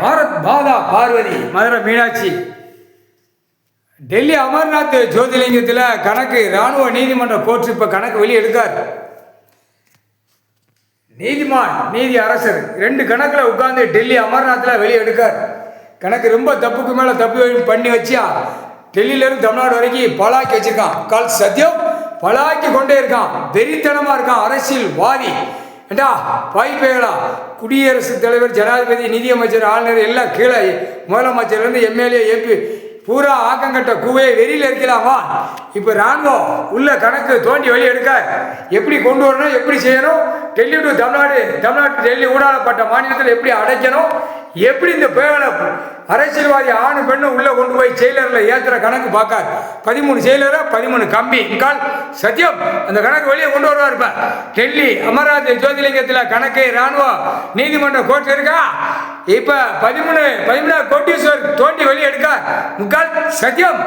பாரத் மாதா பார்வதி மதுரை மீனாட்சி. டெல்லி அமர்நாத் ஜோதிலிங்கத்தில் கணக்கு இராணுவ நீதிமன்ற கோர்ட் இப்போ கணக்கு வெளியே எடுக்கார். நீதிமான் நீதி அரசர் 2 கணக்கில் உட்கார்ந்து டெல்லி அமர்நாத்தில் வெளியே எடுக்கார். கணக்கு ரொம்ப தப்புக்கு மேலே தப்பு பண்ணி வச்சியா டெல்லியிலேருந்து தமிழ்நாடு வரைக்கும் பலாக்கி வச்சிருக்கான். கால் சத்தியம் பலாக்கி கொண்டே இருக்கான். வெறித்தனமாக இருக்கான் அரசியல்வாதி. ஏண்டா வாய்ப்பேகளா குடியரசுத் தலைவர், ஜனாதிபதி, நிதியமைச்சர், ஆளுநர் எல்லாம் கீழே முதலமைச்சர்லேருந்து எம்எல்ஏ, எம்பி பூரா ஆக்கங்கட்ட கூவையை வெறியில் இருக்கலாமா? இப்போ ராணுவம் உள்ள கணக்கு தோண்டி வெளியே எடுக்க எப்படி கொண்டு வரணும், எப்படி செய்யணும், டெல்லி டு தமிழ்நாடு, தமிழ்நாட்டு டெல்லி ஊடாடப்பட்ட மாநிலத்தில் எப்படி அடைக்கணும், எப்படி இந்த பேரை அரசியல்வாதி ஆணு பெண்ணு உள்ளே கொண்டு போய் செயலரில் ஏற்றுற கணக்கு பார்க்கார். 13 செயலரை 13 கம்பி கால் சத்தியம் அந்த கணக்கு வெளியே கொண்டு வருவார். இப்போ டெல்லி அமர்நாத் ஜோதிலிங்கத்தில் கணக்கு இராணுவ நீதிமன்ற கோர்ட் இருக்கா. இப்போ 13 கோட்டீஸ்வர் தோண்டி வெளியே எடுக்க முக்கால் சத்தியம்.